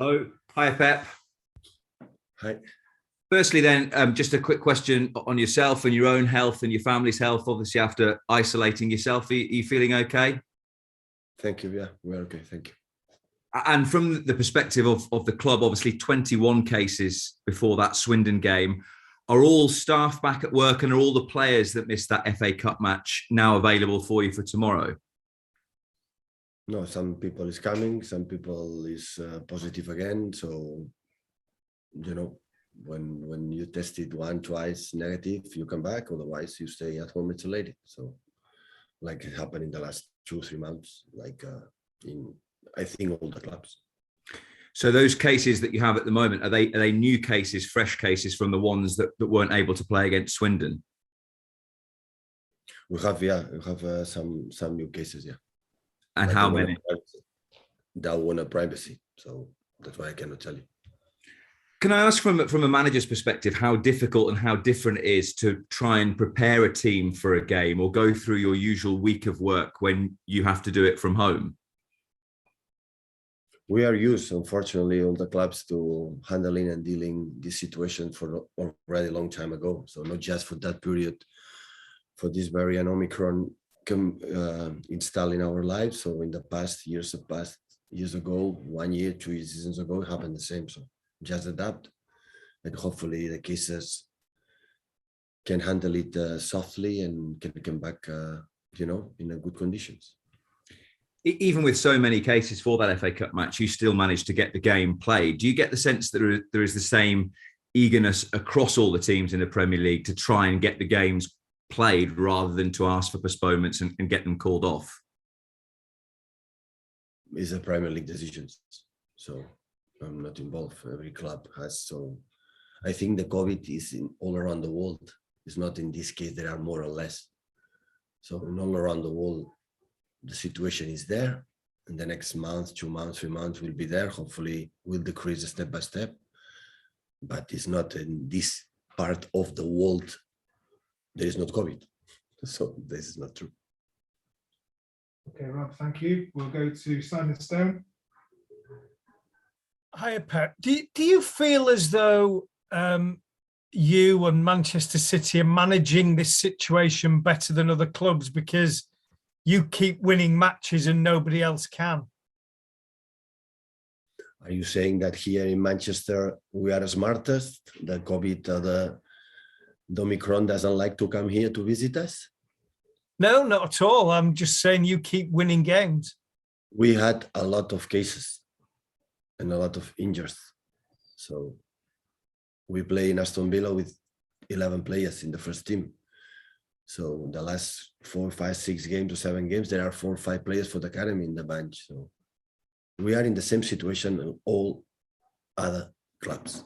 Oh, hi, Pep. Hi. Firstly, then, just a quick question on yourself and your own health and your family's health. Obviously, after isolating yourself, are you feeling okay? Thank you. Yeah, we're okay. Thank you. And from the perspective of the club, obviously 21 cases before that Swindon game. Are all staff back at work and are all the players that missed that FA Cup match now available for you for tomorrow? No, some people is coming, some people is positive again. So, you know, when you test it one, twice negative, you come back. Otherwise, you stay at home isolated. So, like it happened in the last 2 3 months, like in I think all the clubs. So those cases that you have at the moment, are they new cases, fresh cases from the ones that weren't able to play against Swindon? We have some new cases, yeah. And But how many? They want a privacy, so that's why I cannot tell you. Can I ask from a manager's perspective how difficult and how different it is to try and prepare a team for a game or go through your usual week of work when you have to do it from home? We are used, unfortunately, all the clubs to handling and dealing this situation for already a long time ago. So not just for that period, for this variant Omicron installed in our lives. So in the past years ago, 1 year, 2 seasons ago, it happened the same. So just adapt, and hopefully the cases can handle it softly and can come back, in a good conditions. Even with so many cases for that FA Cup match, you still managed to get the game played. Do you get the sense that there is the same eagerness across all the teams in the Premier League to try and get the games played rather than to ask for postponements and get them called off? It's a Premier League decisions, so I'm not involved. Every club has. So I think the COVID is in all around the world. It's not in this case there are more or less. So in all around the world, the situation is there. In the next month, 2 months, 3 months will be there. Hopefully will decrease step by step. But it's not in this part of the world. There is not COVID. So this is not true. Okay, Rob, thank you. We'll go to Simon Stone. Hi, Pep. Do you feel as though you and Manchester City are managing this situation better than other clubs because you keep winning matches and nobody else can? Are you saying that here in Manchester we are the smartest? The COVID, the Omicron doesn't like to come here to visit us? No, not at all. I'm just saying you keep winning games. We had a lot of cases and a lot of injuries. So we play in Aston Villa with 11 players in the first team. So the last 4, 5, 6 games or 7 games, there are 4 or 5 players for the academy in the bench. So we are in the same situation in all other clubs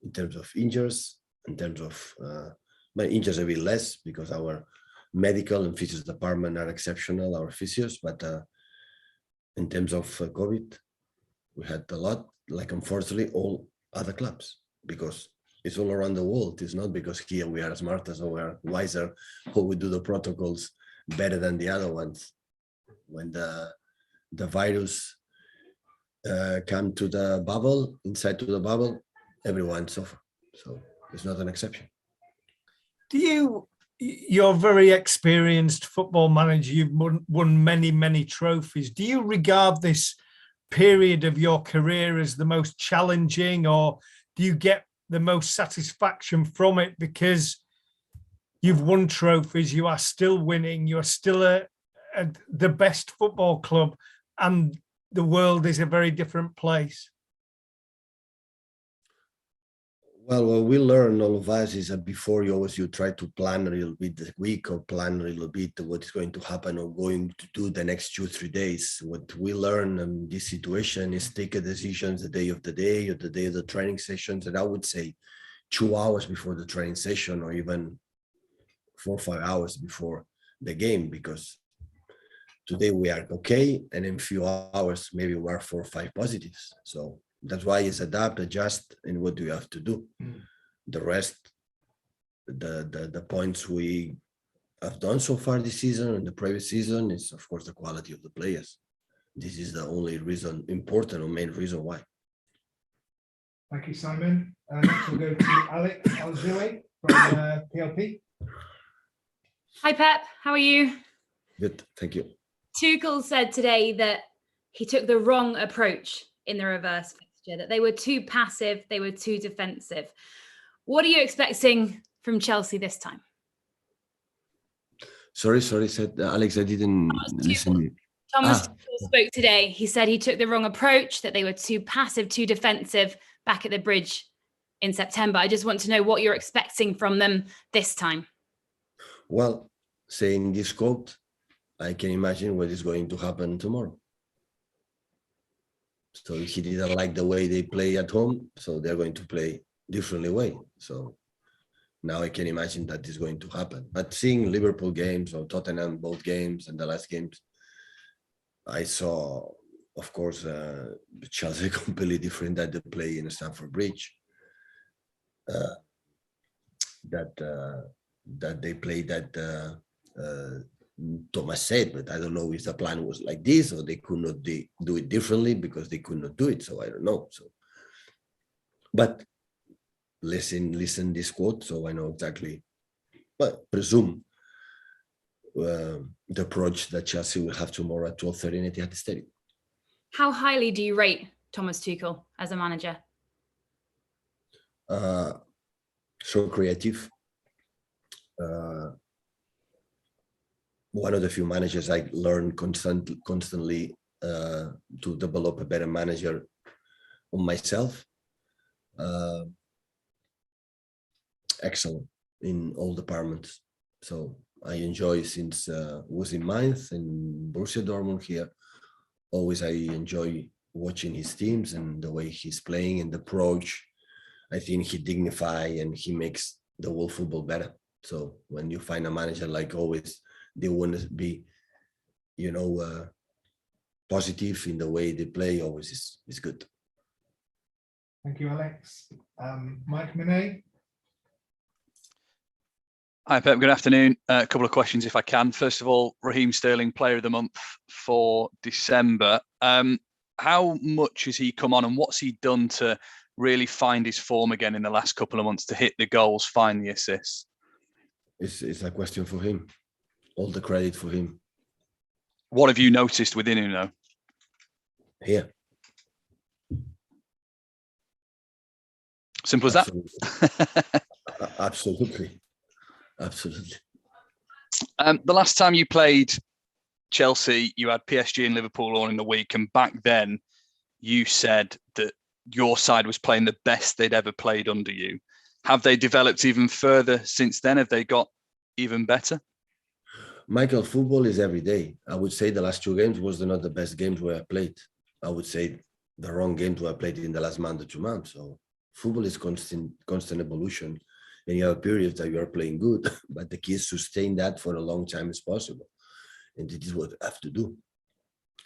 in terms of injuries, in terms of my injuries a bit less because our medical and physios department are exceptional, our physios, but in terms of COVID, we had a lot, like unfortunately all other clubs, because it's all around the world. It's not because here we are smarter or we're wiser or we do the protocols better than the other ones. When the virus come to the bubble, inside to the bubble, everyone suffer. So it's not an exception. You're a very experienced football manager. You've won many, many trophies. Do you regard this period of your career as the most challenging, or do you get the most satisfaction from it because you've won trophies, you are still winning, you're still the best football club, and the world is a very different place? Well, what we learn, all of us, is that before you try to plan a little bit the week or plan a little bit what is going to happen or going to do the next 2 3 days. What we learn in this situation is take a decision the day of the day or the day of the training sessions. And I would say 2 hours before the training session or even 4 or 5 hours before the game, because today we are okay. And in a few hours, maybe we are 4 or 5 positives. So that's why it's adapt, adjust, and what do you have to do? The rest, the points we have done so far this season and the previous season is, of course, the quality of the players. This is the only reason, important or main reason why. Thank you, Simon. Next we'll go to Alex Alzili from PLP. Hi, Pep. How are you? Good, thank you. Tuchel said today that he took the wrong approach in the reverse fixture, that they were too passive, they were too defensive. What are you expecting from Chelsea this time? Sorry, said Alex, I didn't listen. Thomas Tuchel spoke today. He said he took the wrong approach, that they were too passive, too defensive back at the Bridge in September. I just want to know what you're expecting from them this time. Well, saying this quote, I can imagine what is going to happen tomorrow. So he didn't like the way they play at home, so they're going to play differently way. So now I can imagine that is going to happen. But seeing Liverpool games or Tottenham, both games and the last games, I saw, of course, Chelsea completely different that they play in Stamford Bridge. That they play that Thomas said, but I don't know if the plan was like this or they could not do it differently because they could not do it. So I don't know. So, but listen this quote, so I know exactly. But presume the approach that Chelsea will have tomorrow at 12:30 in Etihad Stadium. How highly do you rate Thomas Tuchel as a manager? So creative. One of the few managers I learned constantly to develop a better manager on myself. Excellent in all departments. So I enjoy since was in Mainz and Borussia Dortmund here. Always I enjoy watching his teams and the way he's playing and the approach. I think he dignifies and he makes the whole football better. So when you find a manager like always, they want to be, positive in the way they play. Always is good. Thank you, Alex. Mike Monet. Hi, Pep. Good afternoon. A couple of questions, if I can. First of all, Raheem Sterling, Player of the Month for December. How much has he come on, and what's he done to really find his form again in the last couple of months to hit the goals, find the assists? It's a question for him. All the credit for him. What have you noticed within him, though? Here. Simple as that? Absolutely. Absolutely. The last time you played Chelsea, you had PSG and Liverpool all in the week, and back then you said that your side was playing the best they'd ever played under you. Have they developed even further since then? Have they got even better? Michael, football is every day. I would say the last two games was not the best games where I played. I would say the wrong games where I played in the last month or 2 months. So football is constant evolution. And you have periods that you are playing good, but the key is to sustain that for a long time as possible. And this is what we have to do.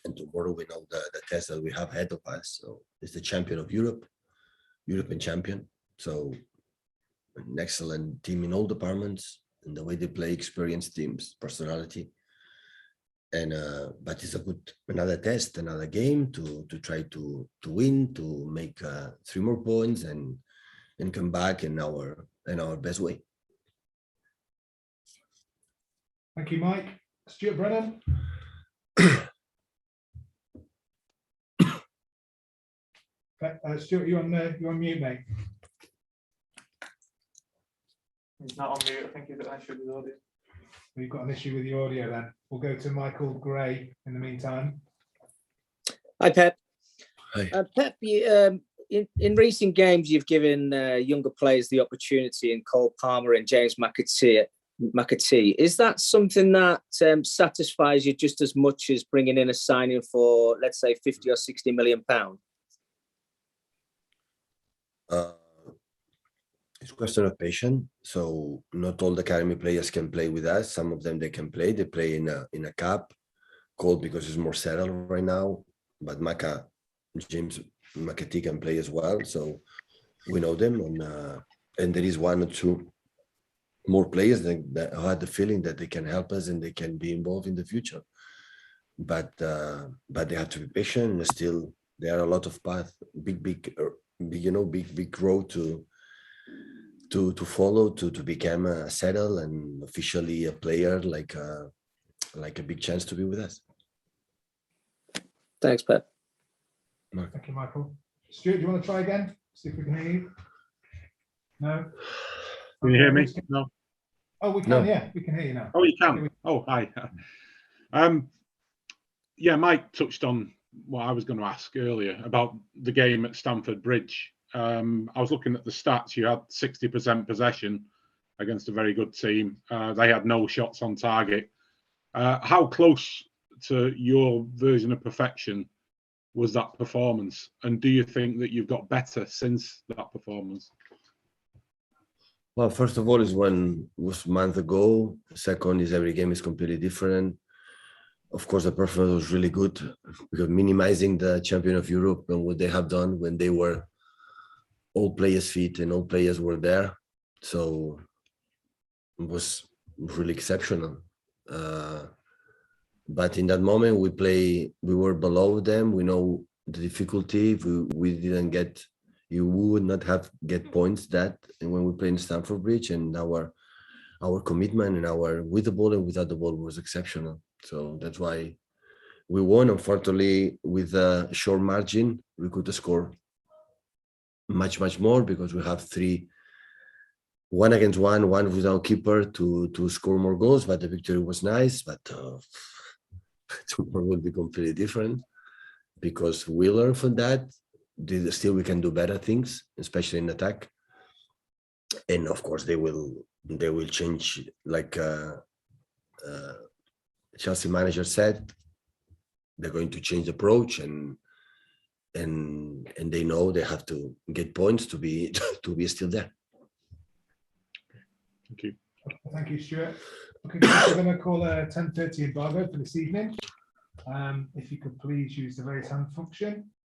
And tomorrow we know the test that we have ahead of us. So it's the champion of Europe, European champion. So an excellent team in all departments, and the way they play, experienced teams, personality. And but it's another test, another game to try to win, to make 3 more points and come back in our best way. Thank you, Mike. Stuart Brennan. Stuart, you're on mute, mate. He's not on mute. I think he's got an issue with the audio. We've got an issue with the audio then. We'll go to Michael Gray in the meantime. Hi, Pep. Hi. Pep, in recent games, you've given younger players the opportunity in Cole Palmer and James McAtee. Is that something that satisfies you just as much as bringing in a signing for, let's say, 50 or 60 million pounds? It's a question of patience. So not all the academy players can play with us. Some of them they can play. They play in a cup. Cole because it's more settled right now. But James McAtee can play as well. So we know them, and there is 1 or 2 more players that had the feeling that they can help us and they can be involved in the future. But they have to be patient. And still, there are a lot of paths, big big road to follow to become a settle and officially a player, like a big chance to be with us. Thanks, Pep. Thank you, Michael. Stuart, do you want to try again? See if we can hear you. No. Can you hear me? Okay. No. Oh, we can. No. Yeah, we can hear you now. Oh, you can. Oh, hi. Yeah, Mike touched on what I was going to ask earlier about the game at Stamford Bridge. I was looking at the stats. You had 60% possession against a very good team. They had no shots on target. How close to your version of perfection was that performance? And do you think that you've got better since that performance? Well, first of all, was a month ago. Second is every game is completely different. Of course, the performance was really good because minimizing the champion of Europe and what they have done when they were all players fit and all players were there. So it was really exceptional. But in that moment, we were below them. We know the difficulty. If we didn't get, you would not have get points that, and when we play in Stamford Bridge, and our commitment and our with the ball and without the ball was exceptional. So that's why we won. Unfortunately, with a short margin, we could score much more because we have 1 against 1 without keeper to score more goals. But the victory was nice. But tomorrow will be completely different because we learn from that. Still, we can do better things, especially in attack. And of course, they will change, like Chelsea manager said. They're going to change the approach, and they know they have to get points to be still there. Thank you. Thank you, Stuart. Okay, guys, we're going to call a 10:30 embargo for this evening. If you could please use the raise hand function.